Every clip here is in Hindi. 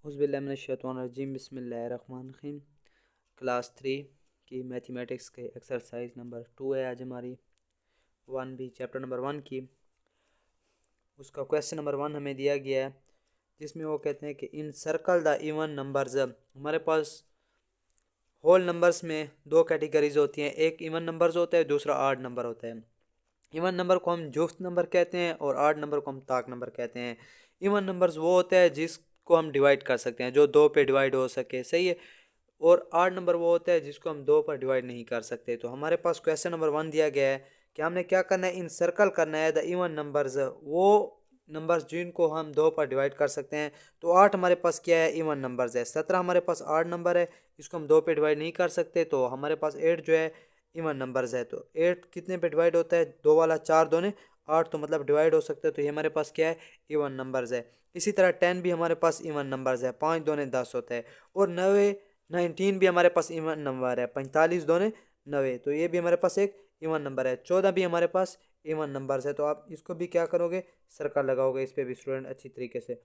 औज़ुबिल्लाहिमिनश्शैतानिर्रजीम बिस्मिल्लाहिर्रहमानिर्रहीम। क्लास 3 की मैथमेटिक्स के एक्सरसाइज नंबर 2 है आज हमारी 1B चैप्टर नंबर 1 की। उसका क्वेश्चन नंबर 1 हमें दिया गया है जिसमें वो कहते हैं कि इन सर्कल द इवन नंबर्स। हमारे पास होल नंबर्स में दो कैटेगरीज होती हैं, एक इवन नंबर्स होता है, दूसरा आड नंबर होता है। इवन नंबर को हम जुफ्त नंबर कहते हैं और आड नंबर को हम ताक नंबर कहते हैं। इवन नंबर्स वो होता है जिसको हम डिवाइड कर सकते हैं, जो दो पे डिवाइड हो सके, सही है। और आड नंबर वो होता है जिसको हम दो पर डिवाइड नहीं कर सकते। तो हमारे पास क्वेश्चन नंबर 1 दिया गया है कि हमने क्या करना है, इन सर्कल करना है द इवन नंबर्स, वो नंबर्स जिनको हम दो पर डिवाइड कर सकते हैं। तो 8 हमारे पास क्या है, इवन नंबर्स है। 17 हमारे पास आड नंबर है, इसको हम दो पे डिवाइड नहीं कर सकते। तो हमारे पास 8 जो है इवन नंबर्स है। तो 8 कितने पे डिवाइड होता है, दो वाला 4 दोने 8, तो मतलब डिवाइड हो सकते हैं। तो ये हमारे पास क्या है, इवन नंबर्स है। इसी तरह 10 भी हमारे पास इवन नंबर्स है, 5 दोने 10 होता है। और 19 भी हमारे पास इवन नंबर है, 45 दोने 90, तो ये भी हमारे पास एक इवन नंबर है। 14 भी हमारे पास इवन नंबर्स है। तो आप इसको भी क्या करोगे, सर्कल लगाओगे इस पे भी स्टूडेंट अच्छी तरीके से।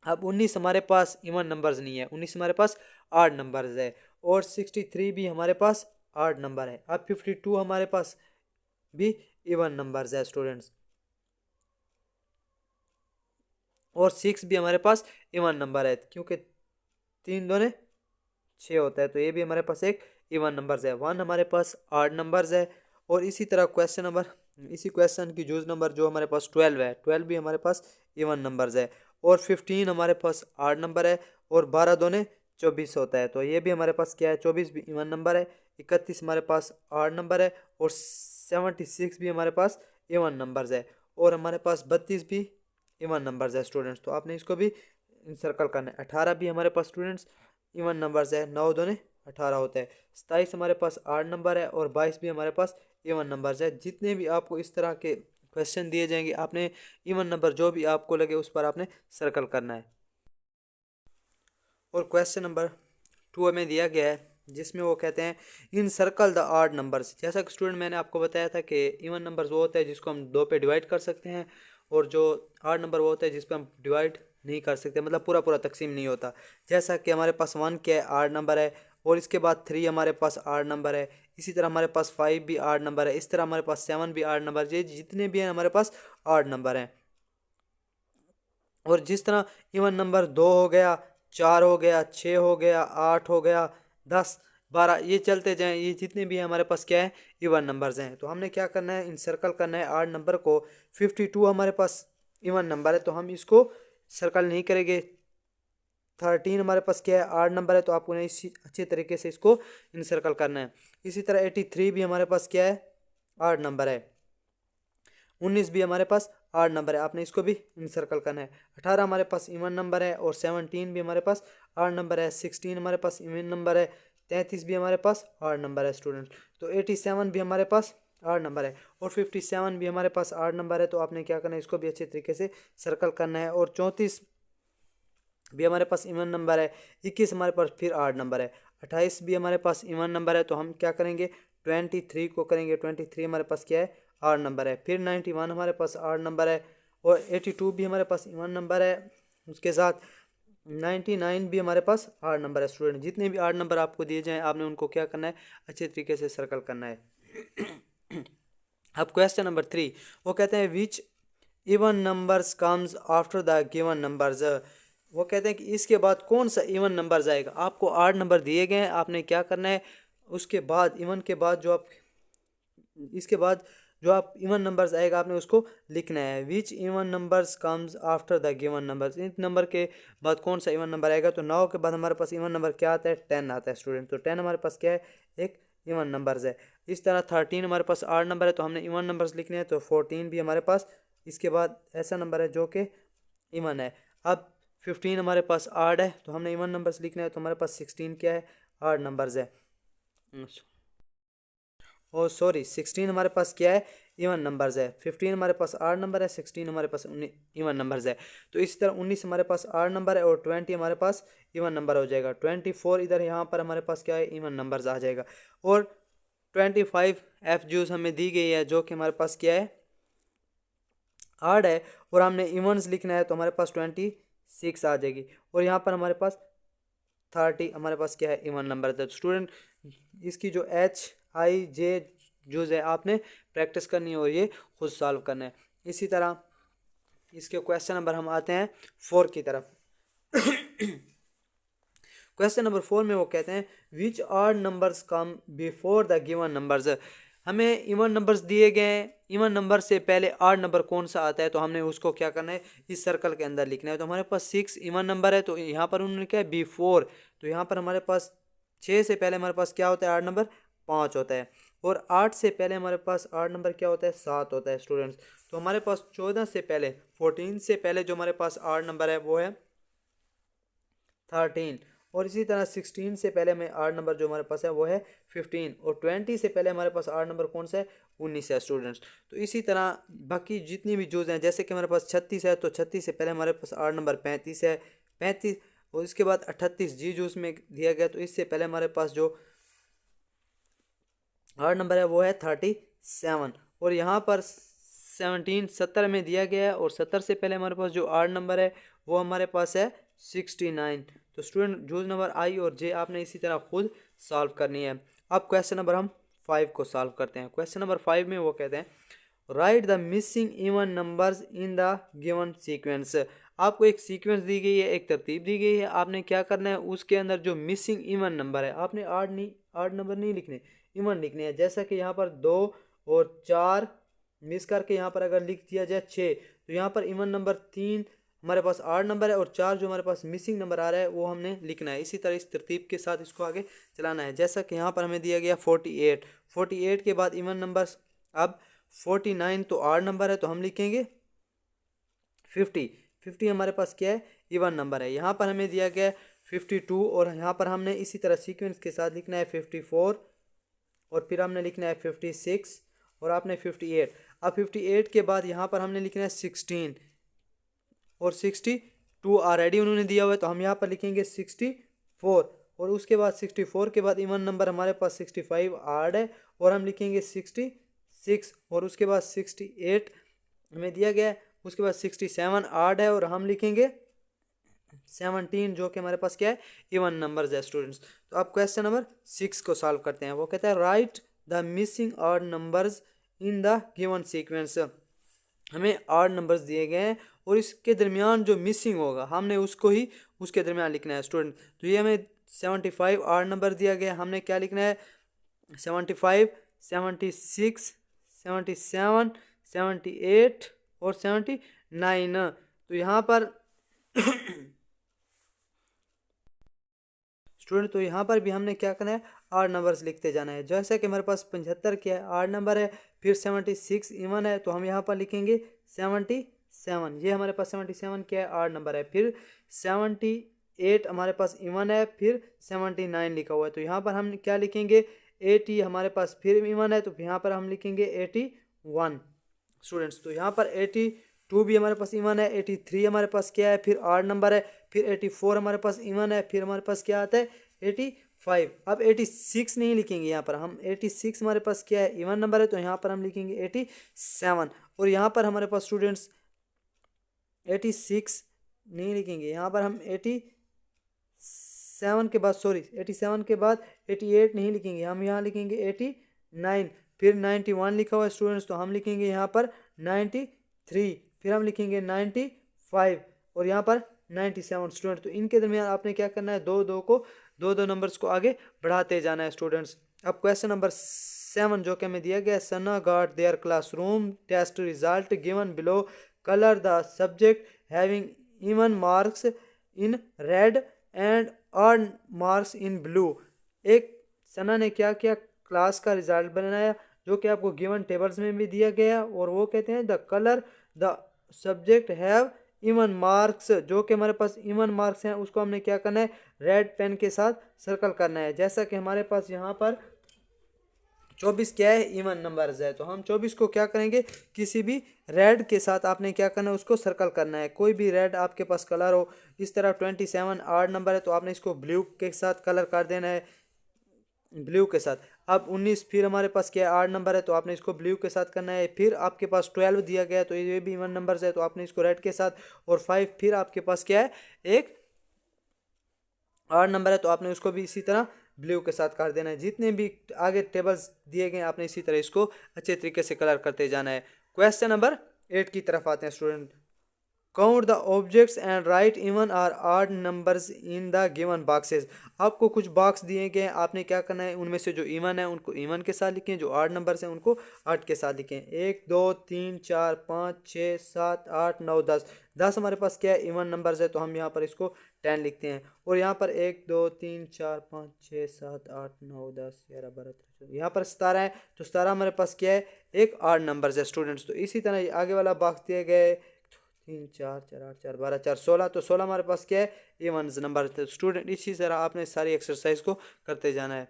अब 19 हमारे पास इवन नंबर्स नहीं है, 19 हमारे पास आड नंबर्स है। और 63 भी हमारे पास आड नंबर है। अब 52 हमारे पास भी इवन नंबर्स है स्टूडेंट्स। और 6 भी हमारे पास इवन नंबर है, क्योंकि 3 दोने 6 होता है। तो ये भी हमारे पास एक इवन नंबर्स है। 1 हमारे पास आड नंबर्स है। और इसी तरह इसी क्वेश्चन की जूज नंबर जो हमारे पास 12 है, 12 भी हमारे पास इवन नंबर्स है। और 15 हमारे पास आड नंबर है। और 12 दोने 24 होता है। तो ये भी हमारे पास क्या है, 24 भी इवन नंबर है। 31 हमारे पास आड नंबर है। और 76 भी हमारे पास इवन नंबर्स है। और हमारे पास 32 भी इवन नंबर्स है स्टूडेंट्स। तो आपने इसको भी सर्कल करना है। 18 भी हमारे पास स्टूडेंट्स इवन नंबर्स है, 9 दोने 18 होता है। 27 हमारे पास आड नंबर है। और 22 भी हमारे पास इवन नंबर्स है। जितने भी आपको इस तरह के क्वेश्चन दिए जाएंगे, आपने इवन नंबर जो भी आपको लगे उस पर आपने सर्कल करना है। और क्वेश्चन नंबर 2 में दिया गया है जिसमें वो कहते हैं इन सर्कल द आड नंबर्स। जैसा कि स्टूडेंट मैंने आपको बताया था कि इवन नंबर्स वो होता है जिसको हम दो पे डिवाइड कर सकते हैं, और जो आड नंबर वो होता है जिस पे हम डिवाइड नहीं कर सकते, मतलब पूरा पूरा तकसीम नहीं होता। जैसा कि हमारे पास 1 क्या है, आड नंबर है। और इसके बाद 3 हमारे पास आड नंबर है। इसी तरह हमारे पास 5 भी आड नंबर है। इस तरह हमारे पास 7 भी आड नंबर, ये जितने भी हैं हमारे पास आड नंबर हैं। और जिस तरह इवन नंबर 2 हो गया, 4 हो गया, 6 हो गया, 8 हो गया, 10, 12, ये चलते जाएं, ये जितने भी हमारे पास क्या है, इवन नंबर्स हैं। तो हमने क्या करना है, इंसर्कल करना है आड नंबर को। 52 हमारे पास इवन नंबर है, तो हम इसको सर्कल नहीं करेंगे। 13 हमारे पास क्या है, आड नंबर है, तो आपको नहीं इसी अच्छे तरीके से इसको इंसर्कल करना है। इसी तरह 83 भी हमारे पास क्या है, आड नंबर है। 19 भी हमारे पास आड नंबर है, आपने इसको भी इंसर्कल करना है। 18 हमारे पास इवन नंबर है। और 17 भी हमारे पास आड नंबर है। 16 हमारे पास इवन नंबर है। 33 भी हमारे पास आड नंबर है स्टूडेंट। तो 87 भी हमारे पास आड नंबर है। और 57 भी हमारे पास आड नंबर है। तो आपने क्या करना है, इसको भी अच्छे तरीके से सर्कल करना है। और 34 भी हमारे पास इवन नंबर है। 21 हमारे पास फिर आड नंबर है। 28 भी हमारे पास इवन नंबर है, तो हम क्या करेंगे, 23 को करेंगे। 23 हमारे पास क्या है, आड नंबर है। फिर 91 हमारे पास आड नंबर है। और 82 भी हमारे पास इवन नंबर है। उसके साथ 99 भी हमारे पास आड नंबर है स्टूडेंट। जितने भी आड नंबर आपको दिए जाएँ, आपने उनको क्या करना है, अच्छे तरीके से सर्कल करना है। अब क्वेश्चन नंबर 3 वो कहते हैं which even numbers comes after the given numbers. वो कहते हैं कि इसके बाद कौन सा इवन नंबर आएगा। आपको 8 नंबर दिए गए हैं, आपने क्या करना है, उसके बाद इवन के बाद इसके बाद जो आप इवन नंबर्स आएगा आपने उसको लिखना है। Which even numbers comes after the given numbers, in number के बाद कौन सा इवन नंबर आएगा। तो 9 के बाद हमारे पास इवन नंबर क्या आता है, 10 आता है स्टूडेंट। तो 10 हमारे पास क्या है, एक इवन नंबर्स है। इस तरह 13 हमारे पास आड नंबर है, तो हमने इवन नंबर्स लिखने हैं। तो 14 भी हमारे पास इसके बाद ऐसा नंबर है जो कि इवन है। अब 15 हमारे पास आड है, तो हमने इवन नंबर्स लिखना है। तो हमारे पास 16 क्या है, आड नंबर्स है। ओ सॉरी, 16 हमारे पास क्या है, इवन नंबर्स है। 15 हमारे पास आड नंबर है। 16 हमारे पास इवन नंबर्स है। तो इसी तरह 19 हमारे पास आड नंबर है। और 20 हमारे पास इवन नंबर हो जाएगा। 24 इधर यहाँ पर हमारे पास क्या है, इवन नंबर्स आ जाएगा। और 25 एफ जूस हमें दी गई है, जो कि हमारे पास क्या है, आड है। और हमने इवन्स लिखना है, तो हमारे पास 6 आ जाएगी। और यहाँ पर हमारे पास 30 हमारे पास क्या है, इवन नंबर है। स्टूडेंट इसकी जो HIJ जो है आपने प्रैक्टिस करनी है और ये खुद सॉल्व करना है। इसी तरह इसके क्वेश्चन नंबर हम आते हैं 4 की तरफ। क्वेश्चन नंबर 4 में वो कहते हैं which are numbers come before the given numbers. हमें इवन नंबर्स दिए गए हैं, इवन नंबर से पहले आड नंबर कौन सा आता है, तो हमने उसको क्या करना है, इस सर्कल के अंदर लिखना है। तो हमारे पास 6 इवन नंबर है, तो यहाँ पर उन्होंने क्या है बिफोर, तो यहाँ पर हमारे पास 6 से पहले हमारे पास क्या होता है, आड नंबर 5 होता है। और 8 से पहले हमारे पास आड नंबर क्या होता है, 7 होता है स्टूडेंट्स। तो हमारे पास 14 से पहले 14 से पहले जो हमारे पास आड नंबर है वो है 13। और इसी तरह 16 से पहले में आड नंबर जो हमारे पास है वो है 15। और 20 से पहले हमारे पास आड नंबर कौन सा है, 19 है स्टूडेंट्स। तो इसी तरह बाकी जितनी भी जूज हैं, जैसे कि हमारे पास 36 है, तो 36 से पहले हमारे पास आड नंबर 35 है, 35। और इसके बाद 38 जी जूस में दिया गया, तो इससे पहले हमारे पास जो आड नंबर है वो है 37। और यहाँ पर 17 70 में दिया गया है, और 70 से पहले हमारे पास जो आड नंबर है वो हमारे पास है 69। तो स्टूडेंट जूज नंबर आई और जे आपने इसी तरह खुद सॉल्व करनी है। अब क्वेश्चन नंबर हम 5 को सॉल्व करते हैं। क्वेश्चन नंबर 5 में वो कहते हैं right the missing even numbers in the given sequence. आपको एक सीक्वेंस दी गई है, एक तरतीब दी गई है, आपने क्या करना है, उसके अंदर जो मिसिंग इवन नंबर है, आपने आड नंबर नहीं लिखने, इवन लिखने हैं। जैसा कि यहाँ पर 2 और 4 मिस करके यहाँ पर अगर लिख दिया जाए 6, तो यहाँ पर इवन नंबर 3 हमारे पास आड नंबर है, और 4 जो हमारे पास मिसिंग नंबर आ रहा है वो हमने लिखना है। इसी तरह इस तरतीब के साथ इसको आगे चलाना है। जैसा कि यहाँ पर हमें दिया गया 48 के बाद इवन नंबर्स। अब 49 तो आड नंबर है, तो हम लिखेंगे 50 हमारे पास क्या है, इवन नंबर है। यहाँ पर हमें दिया गया है 52, और यहाँ पर हमने इसी तरह सीक्वेंस के साथ लिखना है 54, और फिर हमने लिखना है 56, और आपने 58। अब 58 के बाद यहाँ पर हमने लिखना है 16 और 62 ऑलरेडी उन्होंने दिया हुआ है, तो हम यहाँ पर लिखेंगे 64। और उसके बाद 64 के बाद इवन नंबर हमारे पास 65 आड है, और हम लिखेंगे 66। और उसके बाद 68 हमें दिया गया है, उसके बाद 67 आड है, और हम लिखेंगे 17, जो कि हमारे पास क्या है, इवन नंबर्स है स्टूडेंट्स। तो अब क्वेश्चन नंबर 6 को सॉल्व करते हैं। वो कहता है right the missing odd numbers in the given sequence. हमें आड नंबर्स दिए गए हैं, और इसके दरमियान जो मिसिंग होगा हमने उसको ही उसके दरमियान लिखना है स्टूडेंट। तो ये हमें 75 आड नंबर दिया गया, हमने क्या लिखना है, 75, 76, 77, 78 और 79। तो यहाँ पर स्टूडेंट, तो यहाँ पर भी हमने क्या करना है, आड नंबर्स लिखते जाना है। जैसे कि हमारे पास 75 क्या है, आड नंबर है, फिर 76 इवन है, तो हम यहाँ पर लिखेंगे 77। ये हमारे पास 77 क्या है, आड नंबर है। फिर 78 हमारे पास इवन है, फिर 79 लिखा हुआ है, तो यहाँ पर हम क्या लिखेंगे, 80 हमारे पास फिर इवन है, तो यहाँ पर हम लिखेंगे 81 स्टूडेंट्स। तो यहाँ पर 82 भी हमारे पास इवन है, 83 हमारे पास क्या है, फिर आड नंबर है, फिर 84 हमारे पास इवन है, फिर हमारे पास क्या आता है 85। अब 86 नहीं लिखेंगे, यहाँ पर हम 86 हमारे पास क्या है, इवन नंबर है, तो यहाँ पर हम लिखेंगे 87। और यहाँ पर हमारे पास स्टूडेंट्स 86 नहीं लिखेंगे, यहाँ पर हम 87 के बाद 88 नहीं लिखेंगे, हम यहाँ लिखेंगे 89। फिर 91 लिखा हुआ है स्टूडेंट्स, तो हम लिखेंगे यहाँ पर 93। फिर हम लिखेंगे 95, और यहाँ पर 97 स्टूडेंट। तो इनके दरमियान आपने क्या करना है, दो नंबर्स को आगे बढ़ाते जाना है स्टूडेंट्स। अब क्वेश्चन नंबर 7 जो कि हमें दिया गया है, Sana got their classroom test result given below, colour the subject having even marks in red and odd marks in blue. एक सना ने क्या किया, क्लास का रिजल्ट बनाया, जो कि आपको गिवन टेबल्स में भी दिया गया, और वो कहते हैं the colour the subject have even marks, जो कि हमारे पास इवन मार्क्स हैं, उसको हमने क्या करना है, रेड पेन के साथ सर्कल करना है। जैसा कि हमारे पास यहाँ पर 24 क्या है, इवन नंबर्स है, तो हम 24 को क्या करेंगे, किसी भी रेड के साथ आपने क्या करना है, उसको सर्कल करना है। कोई भी रेड आपके पास कलर हो, इस तरह 27 आड नंबर है, तो आपने इसको ब्लू के साथ कलर कर देना है, ब्लू के साथ। अब 19 फिर हमारे पास क्या है, 8 नंबर है, तो आपने इसको ब्लू के साथ करना है। फिर आपके पास 12 दिया गया है, तो ये भी इवन नंबर्स है, तो आपने इसको रेड के साथ। और 5 फिर आपके पास क्या है, एक 8 नंबर है, तो आपने उसको भी इसी तरह ब्लू के साथ कर देना है। जितने भी आगे टेबल्स दिए गए हैं आपने इसी तरह इसको अच्छे तरीके से कलर करते जाना है। क्वेश्चन नंबर 8 की तरफ आते हैं student. Count the objects and write even और odd numbers in the given boxes. आपको कुछ बॉक्स दिए गए हैं, आपने क्या करना है, उनमें से जो इवन है उनको इवन के साथ लिखें, जो ऑड नंबर्स हैं उनको ऑड के साथ लिखें। 1 2 3 4 5 6 7 8 9 10। 10 हमारे पास क्या है, इवन नंबर्स है, तो हम यहाँ पर इसको 10 लिखते हैं। और यहाँ पर 1 2 3 4 5 6 7 8 9 10 11 12 13, यहाँ पर 17 है, तो 17 हमारे पास क्या है, एक ऑड नंबर्स है स्टूडेंट्स। तो इसी तरह आगे वाला बॉक्स दिए गए 3 4 4 8 4 12 4 16, तो 16 हमारे पास क्या है, इवन नंबर। स्टूडेंट इसी तरह आपने सारी एक्सरसाइज को करते जाना है।